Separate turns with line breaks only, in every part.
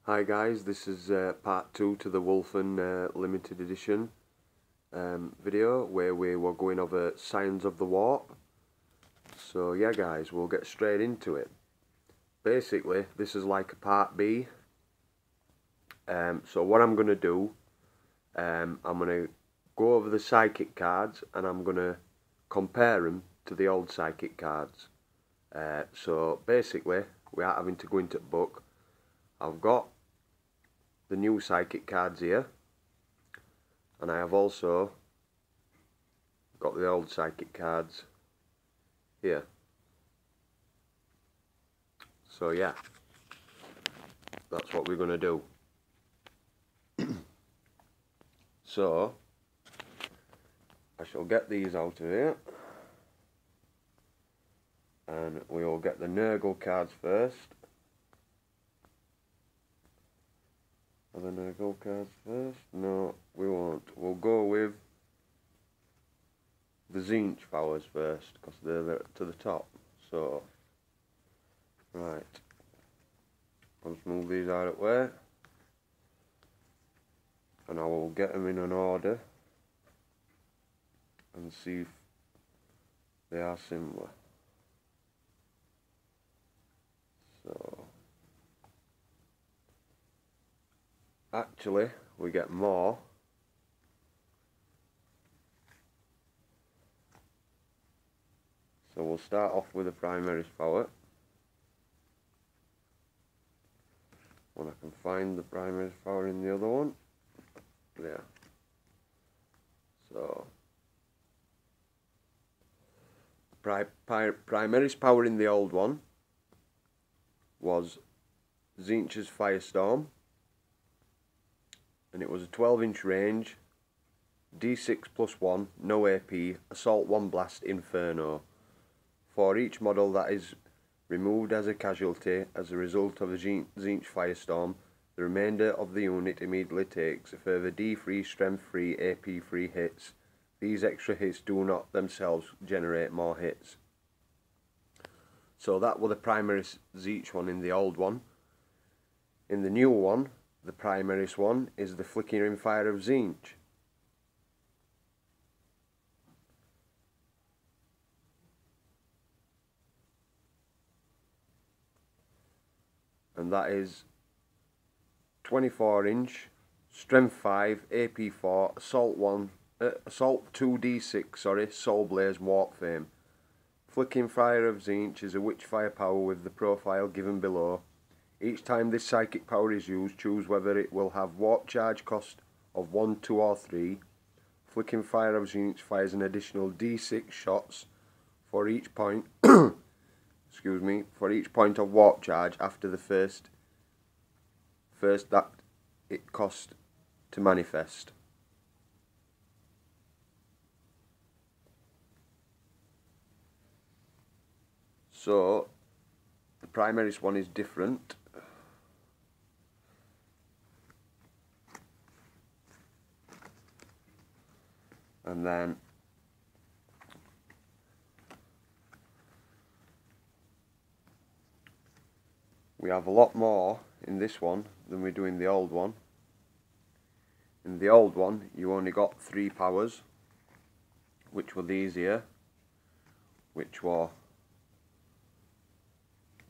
Hi guys, this is part 2 to the Wulfen limited edition video where we were going over Scions of the Warp. So yeah guys, we'll get straight into it. Basically, this is like a part B. So what I'm going to do, I'm going to go over the psychic cards and I'm going to compare them to the old psychic cards. So basically, without having to go into the book, I've got the new psychic cards here, and I have also got the old psychic cards here. So yeah, that's what we're going to do. So I shall get these out of here, and we will get the Nurgle cards first. Are the Nurgle cards first? No, we won't. We'll go with the Scions powers first, because they're to the top. So, right. I'll just move these out of the way. And I will get them in an order and see if they are similar. So, actually, we get more. So we'll start off with the Primaris power. When I can find the Primaris power in the other one. There. So Primaris power in the old one was Tzeentch's Firestorm, and it was a 12-inch range, D6 +1, no AP, Assault 1 Blast Inferno. For each model that is removed as a casualty as a result of a Tzeentch Firestorm, the remainder of the unit immediately takes a further D3 Strength 3 AP 3 hits. These extra hits do not themselves generate more hits. So that was the Primaris Tzeentch one in the old one. In the new one, the Primaris one is the Flickering Fire of Tzeentch. And that is 24-inch, Strength 5, AP 4, Assault 2d6, Soul Blaze Warp Fame. Flickering Fire of Tzeentch is a Witchfire power with the profile given below. Each time this psychic power is used, choose whether it will have warp charge cost of 1, 2 or 3. Flickering Fire of Tzeentch fires an additional d6 shots for each point excuse me, for each point of warp charge after the first that it cost to manifest. So the Primaris one is different. And then we have a lot more in this one than we do in the old one. In the old one, you only got 3 powers, which were these here, which were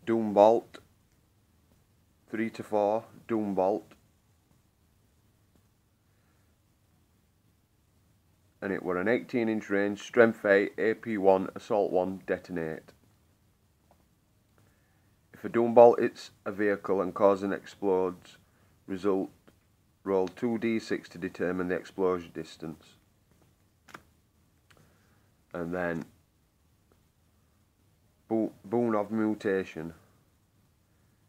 Doombolt, 3 to 4, Doombolt, and it were an 18-inch range, Strength 8, AP 1, Assault 1, Detonate. If a Doombolt hits a vehicle and causes an explodes, roll 2d6 to determine the explosion distance. And then Boon of Mutation.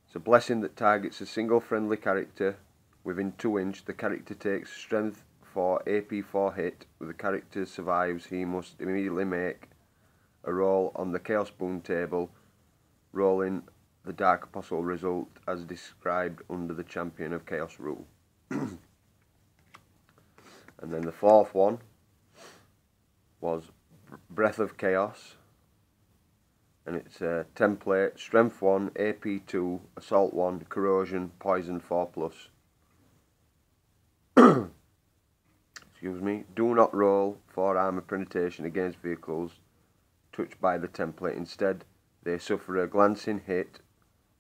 It's a blessing that targets a single friendly character within 2 inch. The character takes Strength 4, AP 4 hit. If the character survives, he must immediately make a roll on the Chaos Boon table, rolling the Dark Apostle result as described under the Champion of Chaos rule. And then the fourth one was Breath of Chaos, and it's a template, strength 1, AP 2, assault 1, corrosion, poison 4+. Excuse me. Do not roll for armor penetration against vehicles touched by the template. Instead, they suffer a glancing hit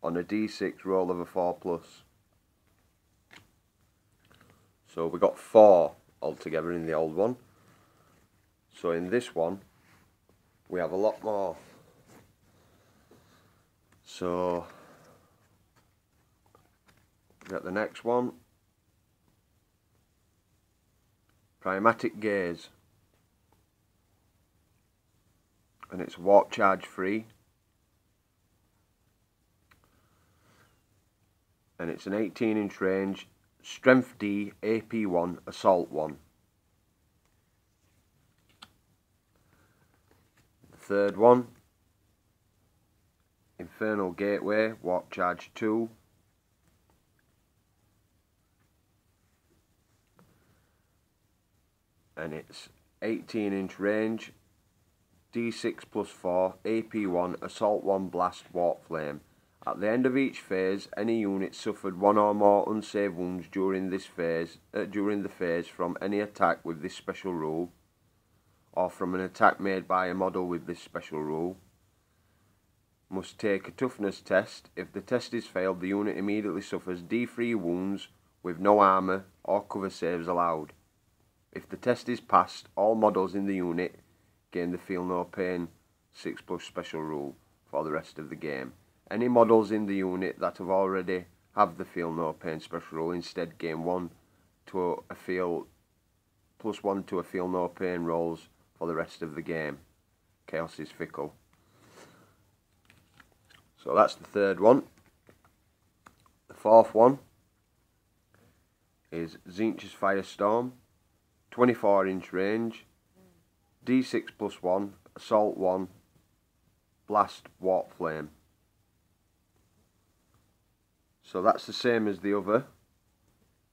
on a D6 roll of a 4+. So we got 4 altogether in the old one. So in this one, we have a lot more. So, get the next one. Prismatic Gaze. And it's warp charge free. And it's an 18-inch range, strength D, AP 1, assault 1. The third one, Infernal Gateway, warp charge 2. And it's 18-inch range, D6 plus 4, AP 1, assault 1, blast, warp flame. At the end of each phase, any unit suffered 1 or more unsaved wounds during the phase from any attack with this special rule, or from an attack made by a model with this special rule, must take a toughness test. If the test is failed, the unit immediately suffers D3 wounds with no armor or cover saves allowed. If the test is passed, all models in the unit gain the Feel No Pain 6+ special rule for the rest of the game. Any models in the unit that already have the Feel No Pain special rule instead gain +1 to a Feel No Pain rolls for the rest of the game. Chaos is fickle. So that's the third one. The fourth one is Tzeentch's Firestorm. 24-inch range, D6 plus 1, assault 1, blast, warp flame. So that's the same as the other,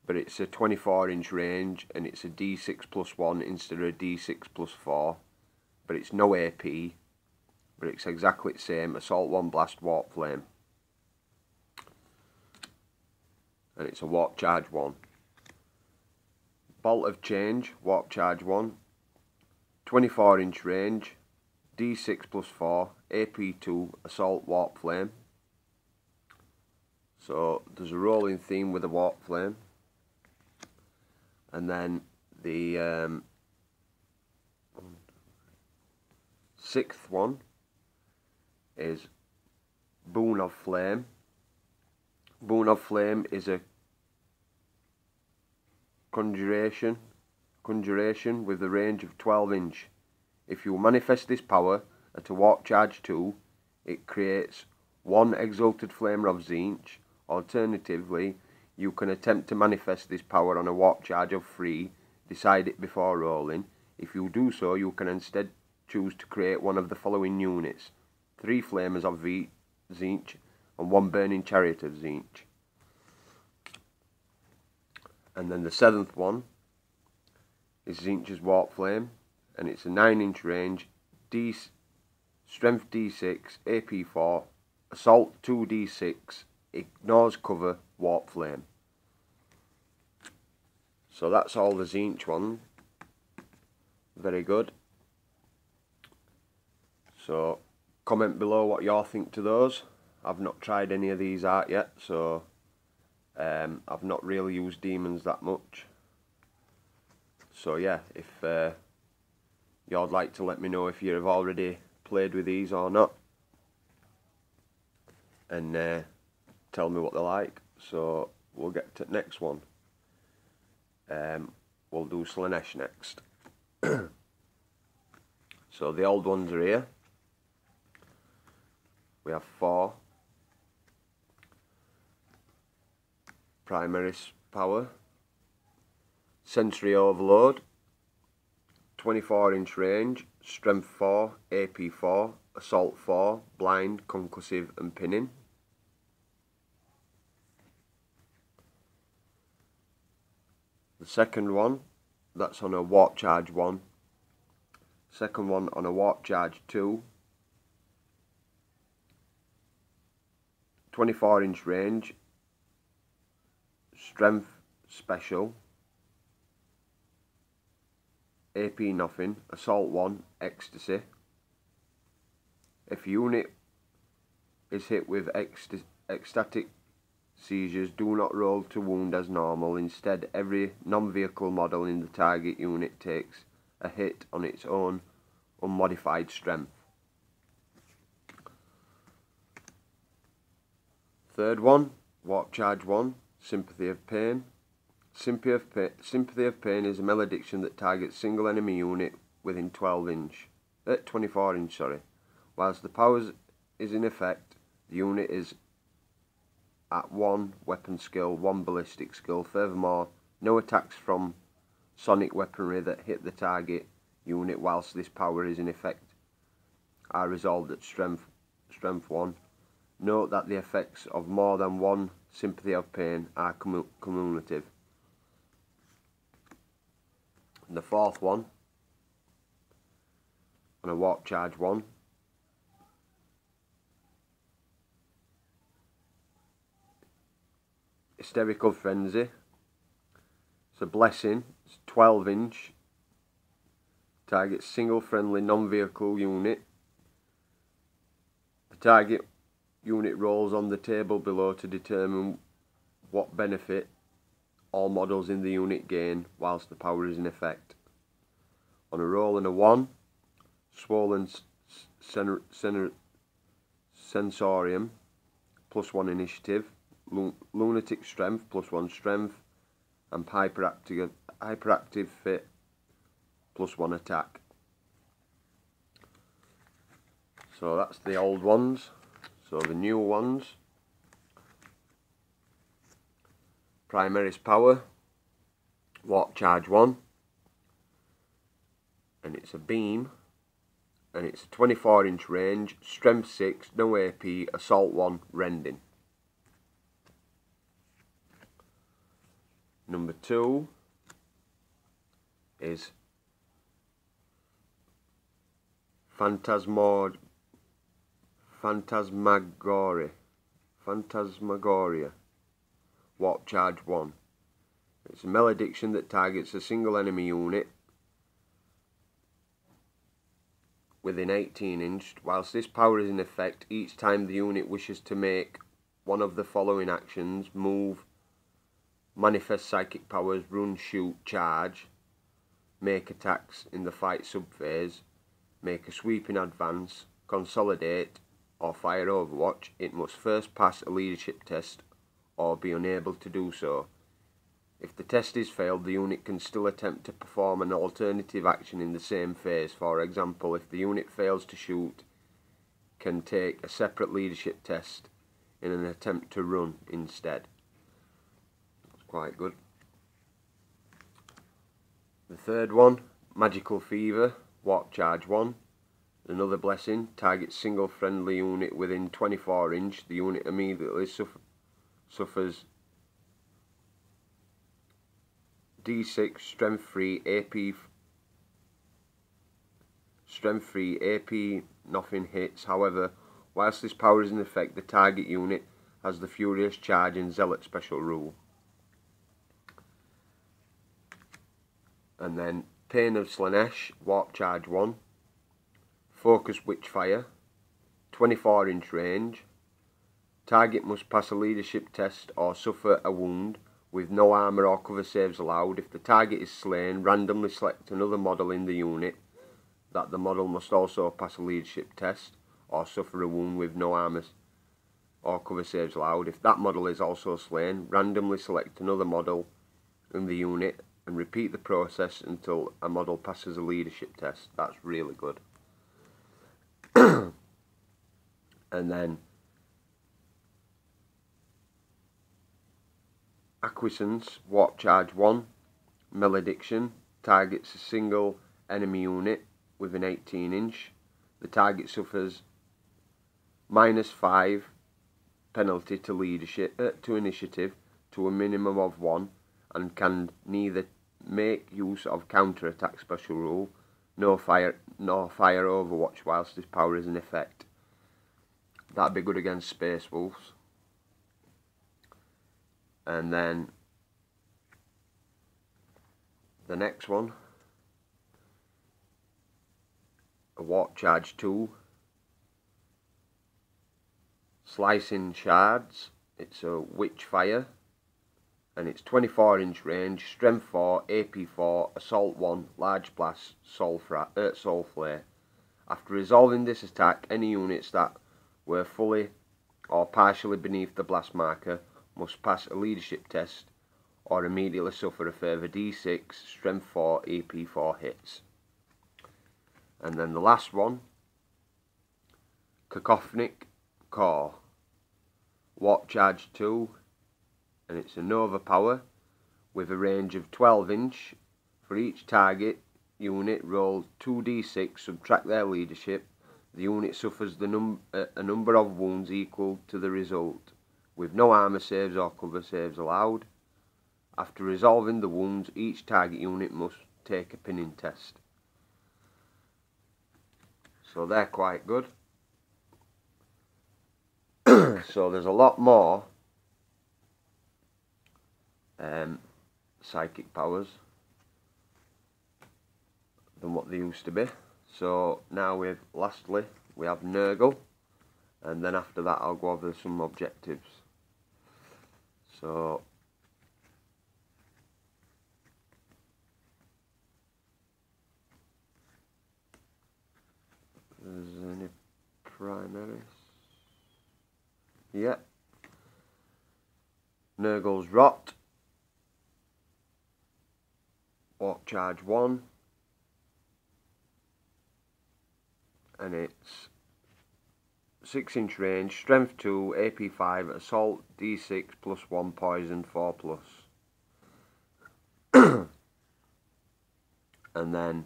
but it's a 24-inch range and it's a D6 plus 1 instead of a D6 plus 4, but it's no AP, but it's exactly the same, assault 1, blast, warp flame. And it's a warp charge 1. Bolt of Change, warp charge 1, 24-inch range, D6 plus 4, AP 2, assault, warp flame. So there's a rolling theme with a warp flame. And then the sixth one is Boon of Flame. Boon of Flame is a conjuration with a range of 12-inch. If you manifest this power at a warp charge 2, it creates 1 exalted flamer of Tzeentch. Alternatively, you can attempt to manifest this power on a warp charge of 3, decide it before rolling. If you do so, you can instead choose to create one of the following units: 3 flamers of Tzeentch and 1 burning chariot of Tzeentch. And then the 7th one is Tzeentch's Warp Flame, and it's a 9-inch range, strength D6, AP 4, assault 2D6, ignores cover, warp flame. So that's all the Tzeentch one. Very good. So comment below what you all think to those. I've not tried any of these out yet, so I've not really used demons that much. So yeah, if you'd like to let me know if you've already played with these or not, and tell me what they're like. So we'll get to the next one. We'll do Slaanesh next. So the old ones are here. We have 4 Primaris power, Sensory Overload, 24-inch range, strength 4, AP 4, assault 4, blind, concussive and pinning. The second one, that's on a warp charge 1. Second one on a warp charge 2. 24-inch range, strength special, AP nothing, assault 1, ecstasy. If a unit is hit with ecstatic seizures, do not roll to wound as normal. Instead, every non-vehicle model in the target unit takes a hit on its own unmodified strength. Third one, Warp Charge 1, Sympathy of Pain. Sympathy of Pain is a malediction that targets single enemy unit within 24 inch. Whilst the power is in effect, the unit is at 1 weapon skill, 1 ballistic skill. Furthermore, no attacks from sonic weaponry that hit the target unit whilst this power is in effect are resolved at strength 1. Note that the effects of more than one Sympathy of Pain are cumulative. And the fourth one, on a Warp Charge 1, Hysterical Frenzy. It's a blessing. It's 12 inch. Targets single friendly non-vehicle unit. The target unit rolls on the table below to determine what benefit all models in the unit gain whilst the power is in effect. On a roll and a 1, Swollen Sensorium, +1 initiative, Lunatic Strength, +1 strength, and Hyperactive Fit, +1 attack. So that's the old ones. So the new ones, Primaris Power, Warp Charge 1, and it's a beam, and it's a 24 inch range, Strength 6, no AP, Assault 1, Rending. Number 2 is Phantasmagoria, Warp Charge 1. It's a malediction that targets a single enemy unit within 18 inch. Whilst this power is in effect, each time the unit wishes to make one of the following actions: move, manifest psychic powers, run, shoot, charge, make attacks in the fight subphase, make a sweeping advance, consolidate, or fire Overwatch, it must first pass a leadership test or be unable to do so. If the test is failed, the unit can still attempt to perform an alternative action in the same phase. For example, if the unit fails to shoot, can take a separate leadership test in an attempt to run instead. That's quite good. The third one, Magical Fever, Warp Charge 1. Another blessing, targets single friendly unit within 24 inch. The unit immediately suffers D6 strength 3 AP nothing hits. However, whilst this power is in effect, the target unit has the Furious Charge and Zealot special rule. And then Pain of Slanesh, Warp Charge 1. Focus Witchfire, 24 inch range. Target must pass a leadership test or suffer a wound with no armour or cover saves allowed. If the target is slain, randomly select another model in the unit. That the model must also pass a leadership test or suffer a wound with no armour or cover saves allowed. If that model is also slain, randomly select another model in the unit and repeat the process until a model passes a leadership test. That's really good. And then Acquiescence, Warp Charge 1, Malediction, targets a single enemy unit within 18 inch. The target suffers -5 penalty to leadership to initiative to a minimum of 1, and can neither make use of counter attack special rule nor fire Overwatch whilst this power is in effect. That'd be good against Space Wolves. And then the next one, a Warp Charge 2, Slicing Shards. It's a Witchfire, and it's 24-inch range, Strength 4, AP 4, Assault 1, Large Blast, Soul Flare. After resolving this attack, any units that were fully or partially beneath the blast marker must pass a leadership test or immediately suffer a further D6 Strength 4 AP 4 hits. And then the last one, Cacophonic Core, Warp Charge 2, and it's a Nova Power with a range of 12-inch. For each target unit, roll 2d6, subtract their leadership. The unit suffers a number of wounds equal to the result, with no armor saves or cover saves allowed. After resolving the wounds, each target unit must take a pinning test. So they're quite good. So there's a lot more psychic powers than what they used to be. So now lastly we have Nurgle, and then after that I'll go over some objectives. So there's any primaries? Yeah. Nurgle's Rot, Warp Charge 1, and it's 6-inch range, Strength 2, AP 5, Assault D6 plus 1, Poison 4 plus. And then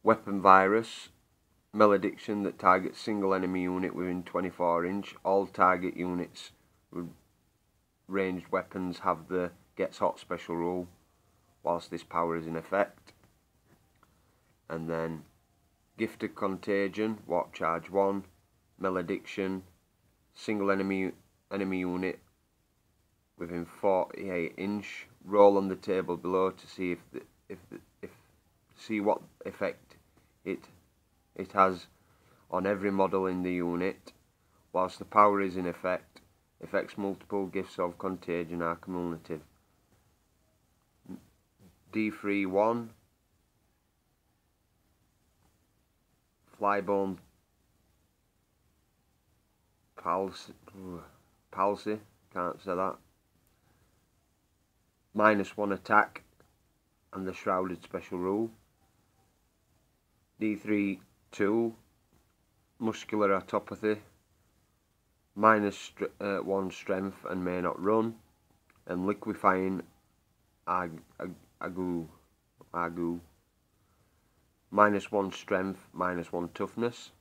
Weapon Virus, Malediction that targets single enemy unit within 24-inch. All target units with ranged weapons have the Gets Hot special rule whilst this power is in effect. And then Gifted Contagion, Warp Charge 1, Malediction, single enemy unit within 48-inch. Roll on the table below to see see what effect it has on every model in the unit. Whilst the power is in effect, effects multiple gifts of contagion are cumulative. D3 1, Flybone Palsy, can't say that. -1 attack and the Shrouded special rule. D3 2, Muscular Autopathy, -1 strength and may not run. And Liquefying Agu, -1 strength, -1 toughness.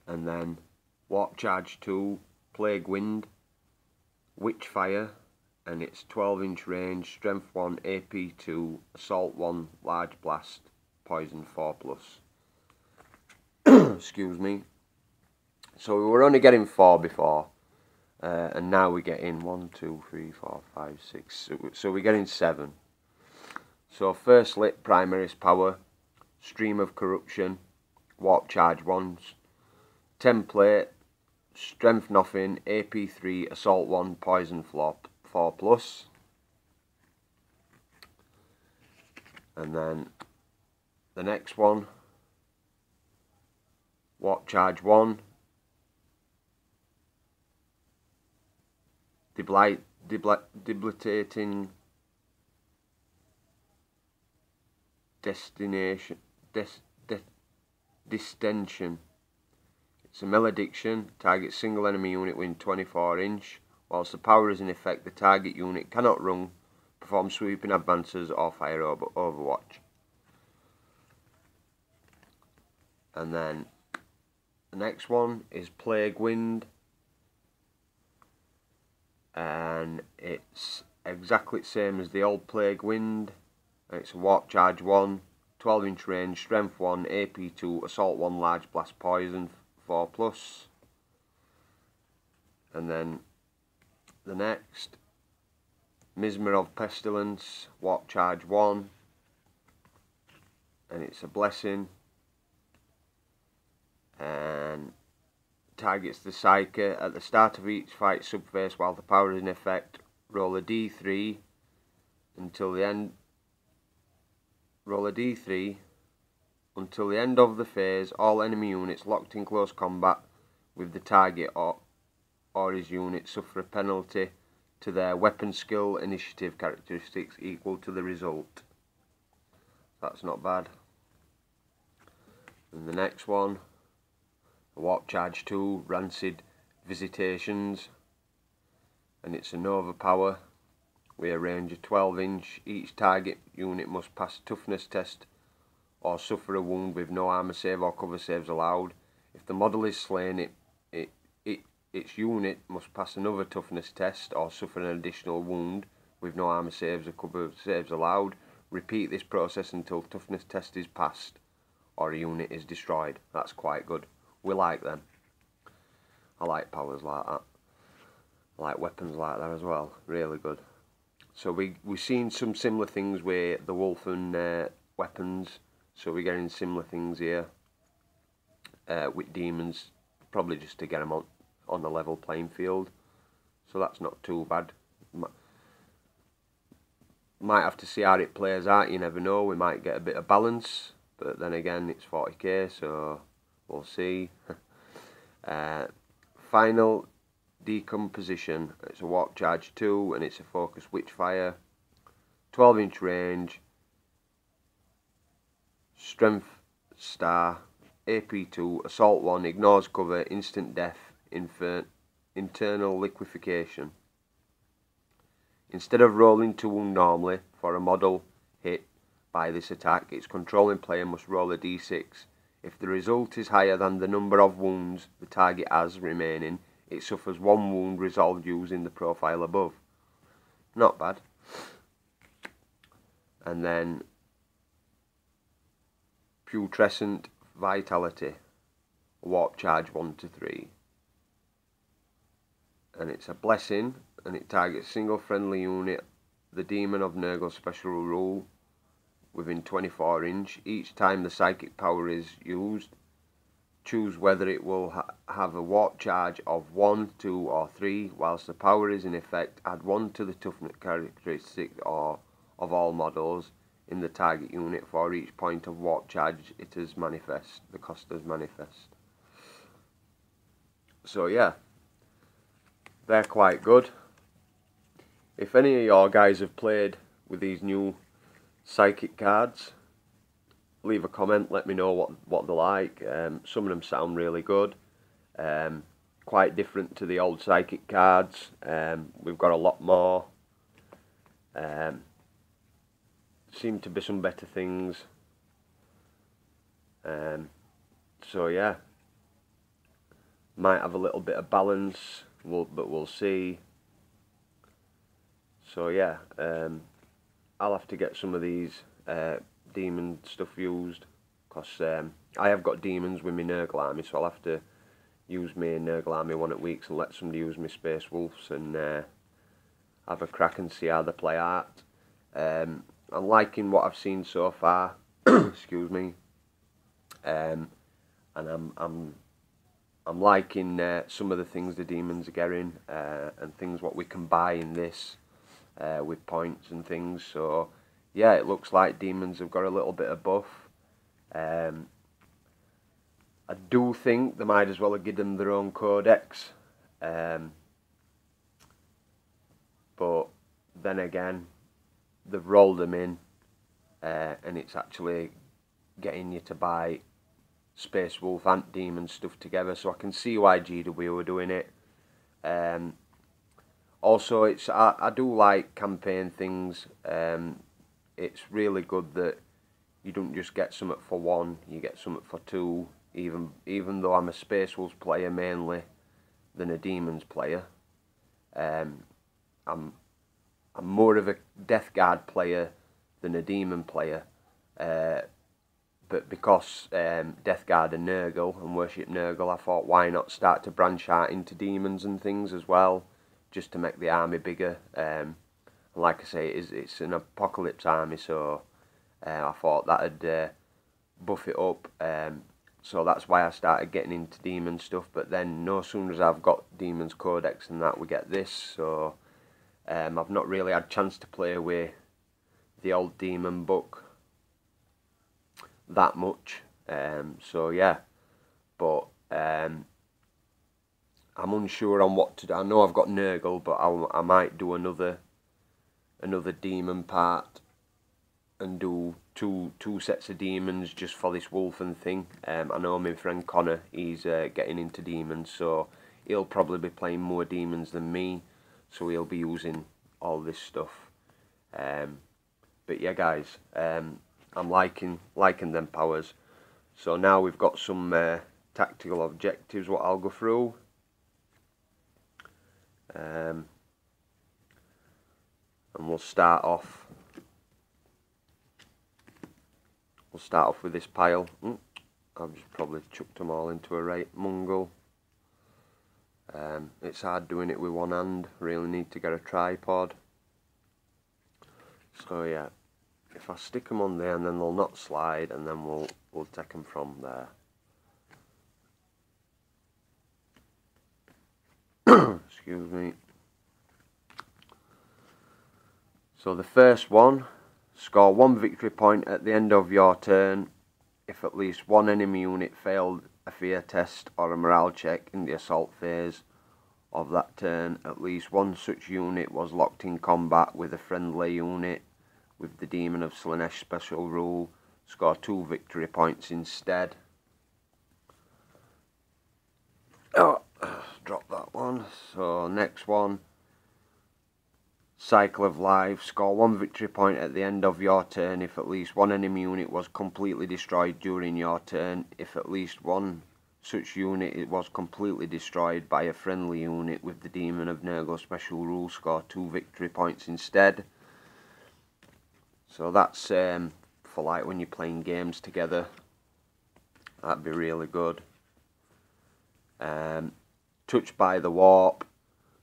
And then Warp Charge 2, Plague Wind, Witchfire, and it's 12-inch range, Strength 1, AP 2, Assault 1, Large Blast, Poison 4 plus. Excuse me. So we were only getting 4 before, and now we're getting 1, 2, 3, 4, 5, 6. So we're getting 7. So firstly, Primaris Power, Stream of Corruption, Warp Charge 1, Template, Strength Nothing, AP 3, Assault 1, Poison 4 plus. And then the next one, Warp Charge 1, Debilitating Distension. It's a Malediction, target single enemy unit within 24-inch. Whilst the power is in effect, the target unit cannot run, perform sweeping advances or fire overwatch. And then the next one is Plague Wind, and it's exactly the same as the old Plague Wind. It's a Warp Charge 1, 12-inch range, Strength 1, AP 2, Assault 1, Large Blast, Poison 4 plus. And then The next, Mesmer of Pestilence, Warp Charge 1, and it's a blessing, and targets the Psyker. At the start of each fight subphase while the power is in effect, roll a d3 until the end. Roll a d3 until the end of the phase. All enemy units locked in close combat with the target or his unit suffer a penalty to their weapon skill initiative characteristics equal to the result. That's not bad. And the next one, Warp Charge 2, Rancid Visitations, and it's a Nova power with a range of 12 inch. Each target unit must pass a toughness test or suffer a wound with no armor save or cover saves allowed. If the model is slain, its unit must pass another toughness test or suffer an additional wound with no armor saves or cover saves allowed. Repeat this process until toughness test is passed or a unit is destroyed. That's quite good. We like them. I like powers like that. I like weapons like that as well. Really good. So we've seen some similar things with the Wulfen weapons. So we're getting similar things here with demons. Probably just to get them on a level playing field. So that's not too bad. Might have to see how it plays out. You never know. We might get a bit of balance. But then again, it's 40k, so we'll see. Final Decomposition. It's a Warp Charge 2 and it's a Focus Witchfire. 12 inch range. Strength Star. AP2. Assault 1. Ignores cover. Instant death. Internal liquefaction. Instead of rolling to wound normally for a model hit by this attack, its controlling player must roll a d6. If the result is higher than the number of wounds the target has remaining, it suffers 1 wound resolved using the profile above. Not bad. And then Putrescent Vitality, Warp Charge 1 to 3. And it's a blessing, and it targets a single friendly unit, the Demon of Nurgle special rule, within 24 inch. Each time the psychic power is used, choose whether it will have a warp charge of 1, 2 or 3. Whilst the power is in effect, add 1 to the toughness characteristic of all models in the target unit for each point of warp charge it is manifest. The cost is manifest. So yeah, they're quite good. If any of your guys have played with these new psychic cards, leave a comment, let me know what they're like. Some of them sound really good. Quite different to the old psychic cards. We've got a lot more. Seem to be some better things. So yeah, might have a little bit of balance, but we'll see. So yeah, I'll have to get some of these demon stuff used, because I have got demons with my Nurgle army, so I'll have to use my Nurgle army one at weeks and let somebody use my Space Wolves and have a crack and see how they play out. I'm liking what I've seen so far. Excuse me. And I'm liking some of the things the demons are getting, and things what we can buy in this with points and things. So yeah, it looks like demons have got a little bit of buff. I do think they might as well have given them their own codex, but then again, they've rolled them in, and it's actually getting you to buy Space Wolf and Demon stuff together, so I can see why GW are doing it. Also, I do like campaign things. It's really good that you don't just get something for 1, you get something for 2. Even though I'm a Space Wolves player mainly than a Demons player, I'm more of a Death Guard player than a Demon player. But because Death Guard are Nurgle and worship Nurgle, I thought why not start to branch out into Demons and things as well, just to make the army bigger. Like I say, it's an apocalypse army, so I thought that'd buff it up. So that's why I started getting into demon stuff. But then no sooner as I've got Demon's Codex and that, we get this. So I've not really had a chance to play with the old demon book that much. So yeah, but I'm unsure on what to do. I know I've got Nurgle, but I might do another demon part and do two sets of demons just for this Wulfen thing. I know my friend Connor, he's getting into demons, so he'll probably be playing more demons than me, so he'll be using all this stuff. But yeah, guys, I'm liking them powers. So now we've got some tactical objectives what I'll go through. And we'll start off with this pile. I've just probably chucked them all into a right mungle. It's hard doing it with one hand, really need to get a tripod. So yeah, if I stick them on there and then they'll not slide, and then we'll take them from there. Excuse me. So the first one, score 1 victory point at the end of your turn if at least one enemy unit failed a fear test or a morale check in the assault phase of that turn. At least one such unit was locked in combat with a friendly unit with the Demon of Slaanesh special rule. Score 2 victory points instead. Oh, drop that one. So next one, Cycle of Life. Score 1 victory point at the end of your turn if at least one enemy unit was completely destroyed during your turn. If at least one such unit was completely destroyed by a friendly unit with the Demon of Nurgle special rule, score 2 victory points instead. So that's for like when you're playing games together. That'd be really good. Touched by the Warp.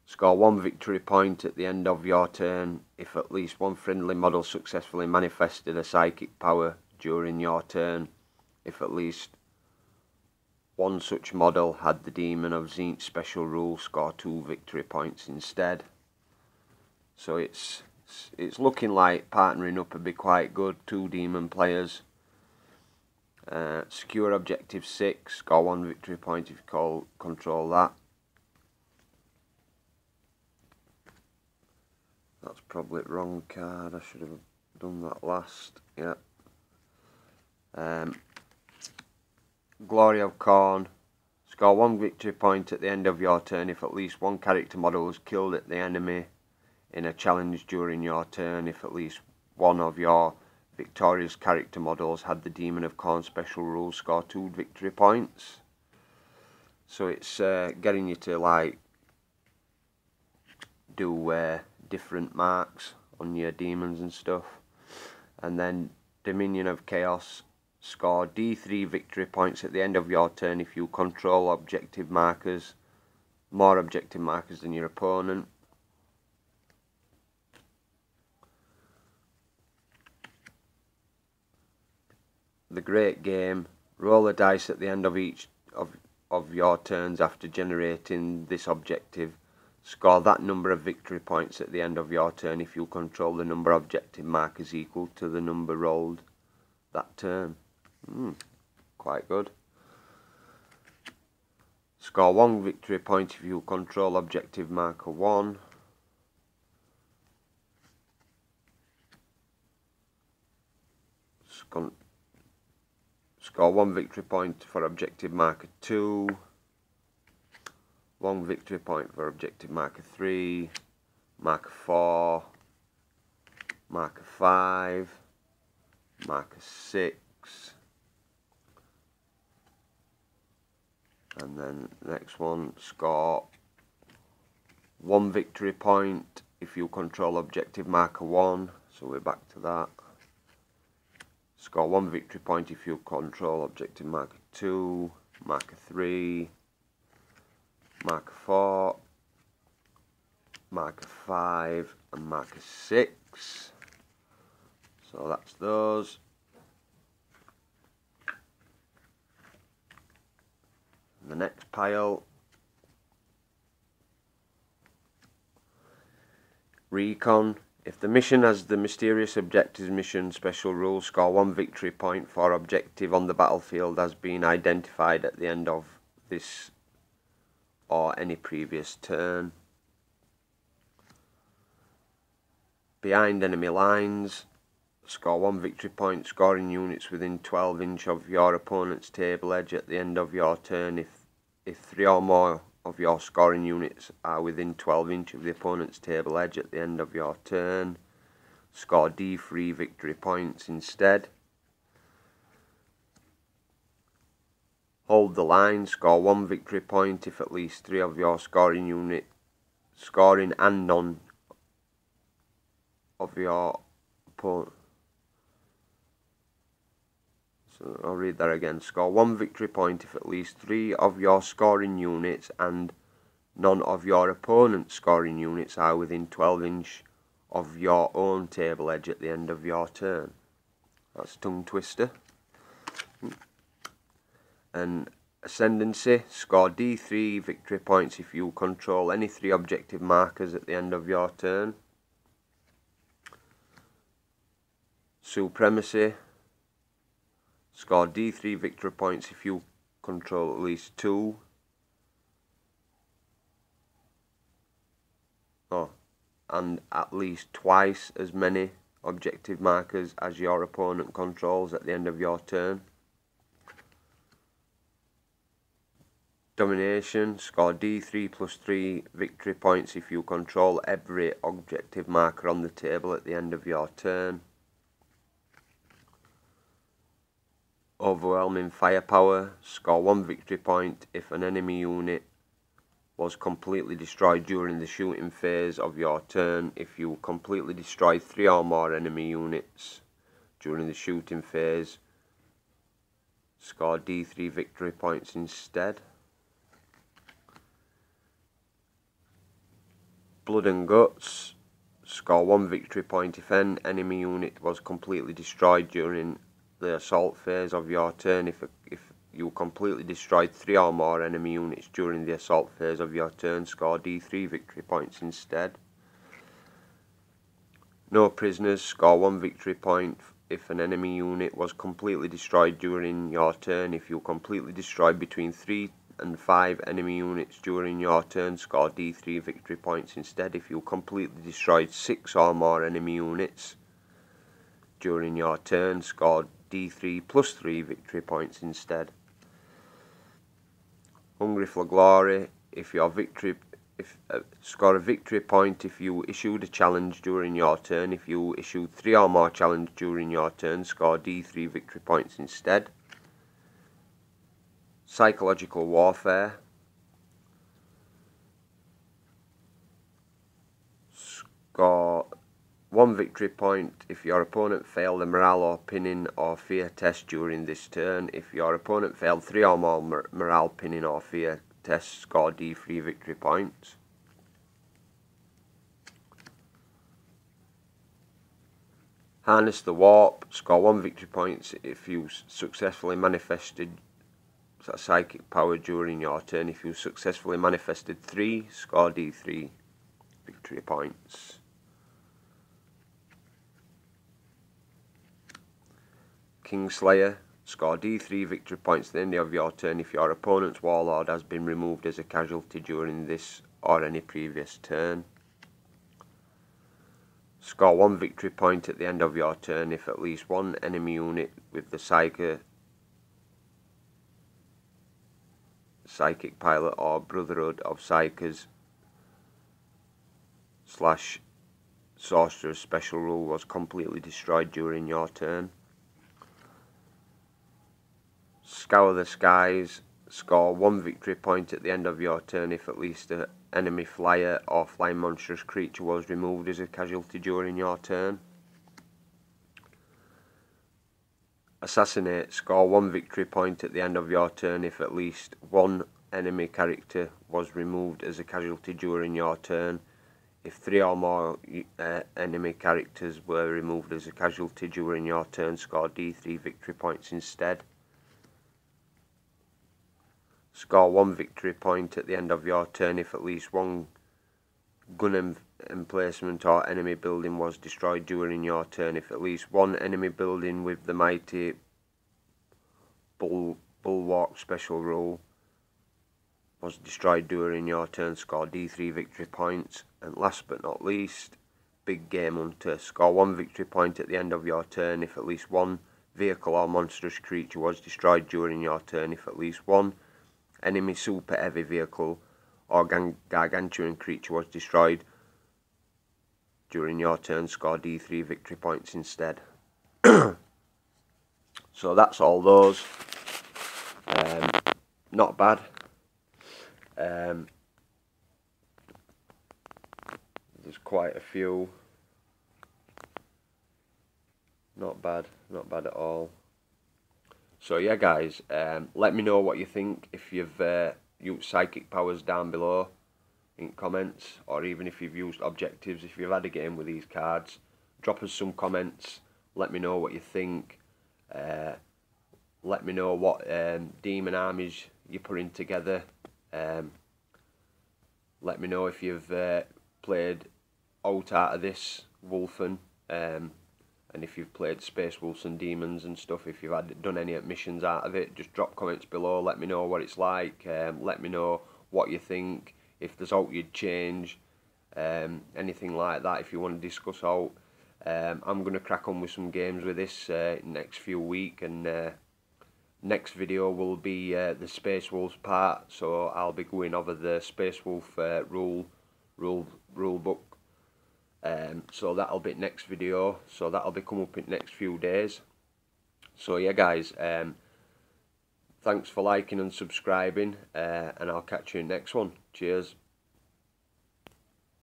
Score 1 victory point at the end of your turn if at least one friendly model successfully manifested a psychic power during your turn. If at least one such model had the Demon of Tzeentch special rule, score 2 victory points instead. So it's looking like partnering up would be quite good, 2 demon players. Secure objective 6, score 1 victory point if you control that. That's probably the wrong card, I should have done that last. Yeah. Glory of Khorne. Score 1 victory point at the end of your turn if at least one character model was killed at the enemy in a challenge during your turn. If at least one of your victorious character models had the Demon of Khorne special rule, score 2 victory points. So it's getting you to like do different marks on your demons and stuff. And then Dominion of Chaos. Score D3 victory points at the end of your turn if you control objective markers, more objective markers than your opponent. The Great Game. Roll a dice at the end of each of your turns after generating this objective. Score that number of victory points at the end of your turn if you control the number of objective markers equal to the number rolled that turn. Quite good. Score 1 victory point if you control objective marker 1. Score 1 victory point for objective marker 2. 1 victory point for objective marker 3, marker 4, marker 5, marker 6, and then the next one, score 1 victory point if you control objective marker 1, so we're back to that. Score 1 victory point if you control objective marker 2, marker 3, marker 4, marker 5 and marker 6. So that's those. The next pile, Recon. If the mission has the mysterious objectives mission special rule, score 1 victory point for objective on the battlefield has been identified at the end of this or any previous turn. Behind enemy lines, score 1 victory point scoring units within 12 inch of your opponent's table edge at the end of your turn if 3 or more of your scoring units are within 12 inch of the opponent's table edge at the end of your turn. Score D3 victory points instead. Hold the line, score 1 victory point if at least 3 of your scoring unit scoring and none of your opponent. So I'll read that again. Score 1 victory point if at least 3 of your scoring units and none of your opponent's scoring units are within 12 inch of your own table edge at the end of your turn. That's a tongue twister. And Ascendancy, score D3 victory points if you control any 3 objective markers at the end of your turn. Supremacy, score D3 victory points if you control at least 2. And at least twice as many objective markers as your opponent controls at the end of your turn. Domination, score D3 plus 3 victory points if you control every objective marker on the table at the end of your turn. Overwhelming firepower, score 1 victory point if an enemy unit was completely destroyed during the shooting phase of your turn. If you completely destroy 3 or more enemy units during the shooting phase, score D3 victory points instead. Blood and Guts, score 1 victory point if an enemy unit was completely destroyed during the assault phase of your turn. If you completely destroyed 3 or more enemy units during the assault phase of your turn, score D3 victory points instead. No prisoners, score 1 victory point if an enemy unit was completely destroyed during your turn. If you completely destroyed between 3 and 5 enemy units during your turn, score D3 victory points instead. If you completely destroyed 6 or more enemy units during your turn, score D3 plus 3 victory points instead. Hungry for Glory, score a victory point if you issued a challenge during your turn. If you issued 3 or more challenges during your turn, score D3 victory points instead. Psychological Warfare, score 1 victory point if your opponent failed a morale or pinning or fear test during this turn. If your opponent failed 3 or more morale, pinning or fear tests, score D3 victory points. Harness the Warp, score 1 victory points if you successfully manifested psychic power during your turn. If you successfully manifested 3, score D3 victory points. Kingslayer, score D3 victory points at the end of your turn if your opponent's warlord has been removed as a casualty during this or any previous turn. Score 1 victory point at the end of your turn if at least 1 enemy unit with the Psychic Pilot or Brotherhood of Psykers / Sorcerer's special rule was completely destroyed during your turn. Scour the Skies, score 1 victory point at the end of your turn if at least an enemy flyer or flying monstrous creature was removed as a casualty during your turn. Assassinate, score 1 victory point at the end of your turn if at least 1 enemy character was removed as a casualty during your turn. If 3 or more enemy characters were removed as a casualty during your turn, score D3 victory points instead. Score 1 victory point at the end of your turn if at least one gun emplacement or enemy building was destroyed during your turn. If at least one enemy building with the mighty bulwark special rule was destroyed during your turn, score D3 victory points. And last but not least, Big Game Hunter. Score 1 victory point at the end of your turn if at least one vehicle or monstrous creature was destroyed during your turn. If at least one enemy super heavy vehicle or gargantuan creature was destroyed during your turn, score D3 victory points instead. So that's all those. Not bad. There's quite a few. Not bad at all. So yeah guys, let me know what you think if you've used psychic powers down below in comments, or even if you've used objectives, if you've had a game with these cards. Drop us some comments, let me know what you think. Let me know what demon armies you're putting together. Let me know if you've played out of this Wulfen, and if you've played Space Wolves and Demons and stuff. If you've done any missions out of it, just drop comments below, let me know what it's like. Let me know what you think, if there's out you'd change, anything like that. If you want to discuss out, I'm going to crack on with some games with this next few weeks, and next video will be the Space Wolves part, so I'll be going over the Space Wolf rule book. So that'll be next video, so that'll be coming up in the next few days. So yeah guys, thanks for liking and subscribing, and I'll catch you in the next one. Cheers.